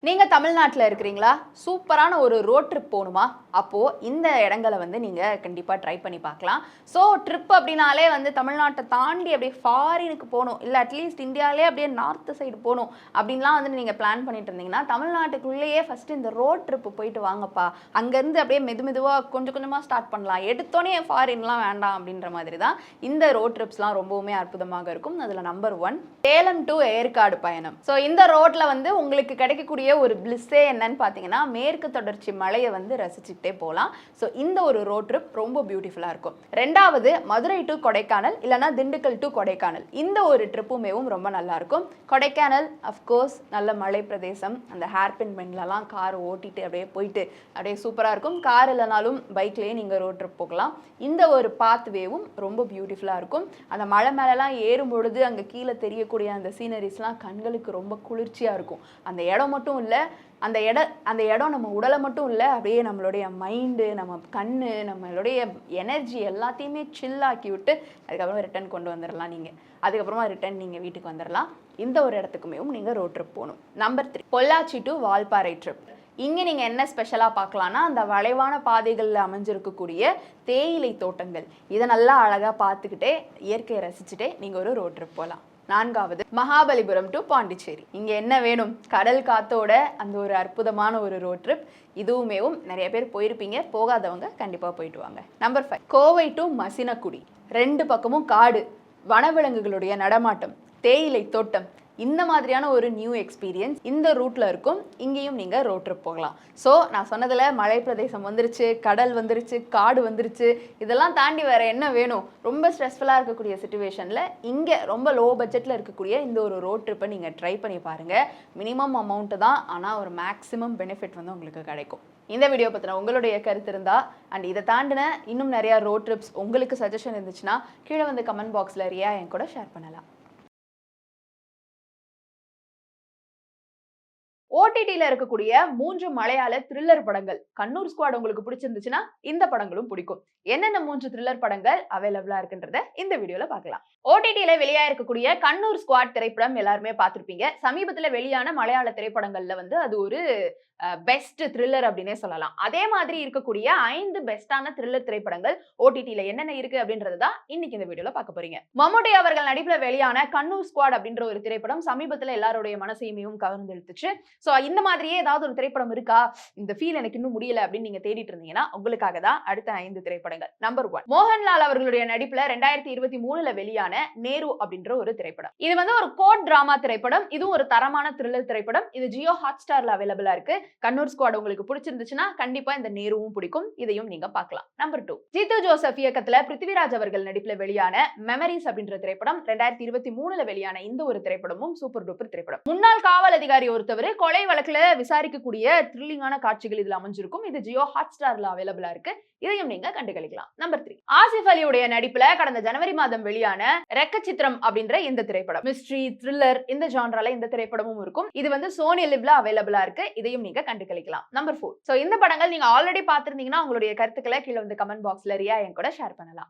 நீங்க தமிழ்நாட்டுல இருக்கிறீங்களா? சூப்பரான ஒரு ரோட் ட்ரிப் போணுமா? அப்போ இந்த இடங்கள நீங்க கண்டிப்பா ட்ரை பண்ணி பார்க்கலாம். ஸோ ட்ரிப் அப்படின்னாலே தமிழ்நாட்ட தாண்டி அப்படியே ஃபாரினுக்கு போணும். இல்ல அட்லீஸ்ட் இந்தியாவிலேயே அப்படியே நார்த் சைடு போணும். அப்படின்லாம் நீங்க பிளான் பண்ணிட்டு இருந்தீங்கன்னா, தமிழ்நாட்டுக்குள்ளேயே ஃபர்ஸ்ட் இந்த ரோட் ட்ரிப் போயிட்டு வாங்கப்பா. அங்கேருந்து அப்படியே மெதுவா கொஞ்சம் கொஞ்சமா ஸ்டார்ட் பண்ணலாம். எடுத்தோனே ஃபாரின்லாம் வேண்டாம் அப்படின்ற மாதிரி தான் இந்த ரோட் ட்ரிப்ஸ்லாம் ரொம்பவுமே அற்புதமாக இருக்கும். அதுல நம்பர் 1 சேலம் டு ஏற்காடு பயணம். ஸோ இந்த ரோட்ல உங்களுக்கு கிடைக்கக்கூடிய ஒரு பிளிஸ்ஸே என்னன்னு பார்த்தீங்கன்னா, மேற்கு தொடர்ச்சி மலையை ரசிச்சுக்கிட்டே போகலாம். ஸோ இந்த ஒரு ரோட் ட்ரிப் ரொம்ப பியூட்டிஃபுல்லாக இருக்கும். ரெண்டாவது மதுரை டு கொடைக்கானல் இல்லைனா திண்டுக்கல் டு கொடைக்கானல். இந்த ஒரு ட்ரிப்புமேவும் ரொம்ப நல்லா இருக்கும். கொடைக்கானல் அஃப்கோர்ஸ் நல்ல மலை பிரதேசம். அந்த ஹேர்பின் பெண்ட்லலாம் கார் ஓட்டிட்டு அப்படியே போயிட்டு அப்படியே சூப்பராக இருக்கும். கார் இல்லைனாலும் பைக்லேயே நீங்கள் ரோட் ட்ரிப் போகலாம். இந்த ஒரு பாத்வேவும் ரொம்ப பியூட்டிஃபுல்லாக இருக்கும். அந்த மலை மேலெலாம் ஏறும் பொழுது அங்கே கீழே தெரியக்கூடிய அந்த சீனரிஸ்லாம் கண்களுக்கு ரொம்ப குளிர்ச்சியாக இருக்கும். அந்த இடம் மட்டும் இல்லை, அந்த இடம் நம்ம உடலை மட்டும் இல்லை, அப்படியே நம்மளுடைய மைண்டு, நம்ம கண்ணு, நம்மளுடைய எனர்ஜி எல்லாத்தையுமே சில்லாக்கி விட்டு அதுக்கப்புறம் ரிட்டர்ன் கொண்டு வந்துடலாம். அதுக்கப்புறமா ரிட்டர்ன் நீங்கள் வீட்டுக்கு வந்துடலாம். இந்த ஒரு இடத்துக்குமேவும் நீங்கள் ரோட் ட்ரிப் போகணும். Number 3 Pollachi to Valparai trip. இங்கே நீங்கள் என்ன ஸ்பெஷலாக பார்க்கலான்னா, அந்த வளைவான பாதைகளில் அமைஞ்சிருக்கக்கூடிய தேயிலை தோட்டங்கள். இதை நல்லா அழகாக பார்த்துக்கிட்டே இயற்கையை ரசிச்சுட்டே நீங்கள் ஒரு ரோட் ட்ரிப் போகலாம். நான்காவது மகாபலிபுரம் டு பாண்டிச்சேரி. இங்கே என்ன வேணும்? கடல் காத்தோட அந்த ஒரு அற்புதமான ஒரு ரோட் ட்ரிப். இதுவுமேவும் நிறைய பேர் போயிருப்பீங்க, போகாதவங்க கண்டிப்பாக போயிட்டு வாங்க. Number 5 Kovai to Masinagudi. 2 பக்கமும் காடு, வனவிலங்குகளுடைய நடமாட்டம், தேயிலை தோட்டம். இந்த மாதிரியான ஒரு நியூ எக்ஸ்பீரியன்ஸ் இந்த ரூட்ல இருக்கும். இங்கேயும் நீங்க ரோட் ட்ரிப் போகலாம். ஸோ நான் சொன்னதுல மலை பிரதேசம் வந்துருச்சு, கடல் வந்துருச்சு, காடு வந்துருச்சு. இதெல்லாம் தாண்டி வேற என்ன வேணும்? ரொம்ப ஸ்ட்ரெஸ்ஃபுல்லா இருக்கக்கூடிய சிச்சுவேஷன்ல இங்க ரொம்ப லோ பட்ஜெட்ல இருக்கக்கூடிய இந்த ஒரு ரோட் ட்ரிப்பை நீங்க ட்ரை பண்ணி பாருங்க. மினிமம் அமௌண்ட் தான், ஆனா ஒரு மேக்ஸிமம் பெனிஃபிட் உங்களுக்கு கிடைக்கும். இந்த வீடியோ பத்தின உங்களுடைய கருத்து இருந்தா அண்ட் இதை தாண்டின இன்னும் நிறைய ரோட் ட்ரிப்ஸ் உங்களுக்கு சஜஷன் இருந்துச்சுன்னா கீழே கமெண்ட் பாக்ஸ்ல ரியா என் கூட ஷேர் பண்ணலாம். ஓடிடில இருக்கக்கூடிய 3 மலையாள த்ரில்லர் படங்கள். கண்ணூர் ஸ்குவாட் உங்களுக்கு பிடிச்சிருந்துச்சுன்னா இந்த படங்களும் பிடிக்கும். என்னென்ன 3 த்ரில்லர் படங்கள் அவைலபிளா இருக்குன்றத இந்த வீடியோல பார்க்கலாம். ஓடிடில வெளியா இருக்கக்கூடிய கண்ணூர் ஸ்குவாட் திரைப்படம் எல்லாருமே பார்த்திருப்பீங்க. சமீபத்துல வெளியான மலையாள திரைப்படங்கள்ல அது ஒரு பெஸ்ட் த்ரில்லர் அப்படின்னே சொல்லலாம். அதே மாதிரி இருக்கக்கூடிய 5 பெஸ்டான த்ரில்லர் திரைப்படங்கள் ஓடிடில என்னென்ன இருக்கு அப்படின்றதுதான் இன்னைக்கு இந்த வீடியோல பார்க்க போறீங்க. மம்முட்டி அவர்கள் நடிப்புல வெளியான கண்ணூர் ஸ்குவாட் அப்படின்ற ஒரு திரைப்படம் சமீபத்துல எல்லாருடைய மனசையும் கவர்ந்தெழுத்துச்சு. சோ இந்த மாதிரியே ஏதாவது ஒரு திரைப்படம் இருக்கா, இந்த ஃபீல் எனக்கு இன்னும் முடியல அப்படின்னு நீங்க தேடிட்டு இருந்தீங்கன்னா உங்களுக்காக தான் அடுத்த 5 திரைப்படங்கள். நம்பர் 1 மோகன்லால் அவர்களுடைய நடிப்புல 2023ல வெளியான நேரு அப்படின்ற ஒரு திரைப்படம். இது ஒரு கோர்ட் டிராமா திரைப்படம். இதுவும் ஒரு தரமான த்ரில்லர் திரைப்படம். இது ஜியோ ஹாட்ஸ்டார்ல அவைலபிளா இருக்கு. கண்ணூர் ஸ்குவாட் உங்களுக்கு பிடிச்சிருந்துச்சுன்னா கண்டிப்பா இந்த நேருவும் பிடிக்கும். இதையும் நீங்க பார்க்கலாம். நம்பர் 2 ஜித்து ஜோசப் இயக்கத்துல பிருத்திவிராஜ் அவர்கள் நடிப்புல வெளியான மெமரிஸ் அப்படின்ற திரைப்படம். 2023ல வெளியான இந்த ஒரு திரைப்படமும் சூப்பர் டூப்பர் திரைப்படம். முன்னாள் காவல் அதிகாரி ஒருத்தவர் கொலை வழக்குல விசாரிக்கக்கூடிய த்ரில்லிங்கான காட்சிகள் இதுல அமைஞ்சிருக்கும். இது ஜியோ ஹாட்ஸ்டார்ல அவைலபிளா இருக்கு. இதையும் நீங்க கண்டுகளிக்கலாம். நம்பர் 3 ஆசிஃப் அலியுடைய நடிப்புல கடந்த ஜனவரி மாதம் வெளியான ரெக்க சித்திரம் அப்படின்ற இந்த திரைப்படம். மிஸ்ட்ரி த்ரில்லர் இந்த ஜான்ரால இந்த திரைப்படமும் இருக்கும். இது சோனி லிவ்ல அவைலபிளா இருக்கு. இதையும் நீங்க கண்டுகளிக்கலாம். நம்பர் 4 சோ இந்த படங்கள் நீங்க ஆல்ரெடி பார்த்திருந்தீங்கன்னா உங்களுடைய கருத்துக்களை கீழே கமெண்ட் பாக்ஸ்ல ரியா என் கூட ஷேர் பண்ணலாம்.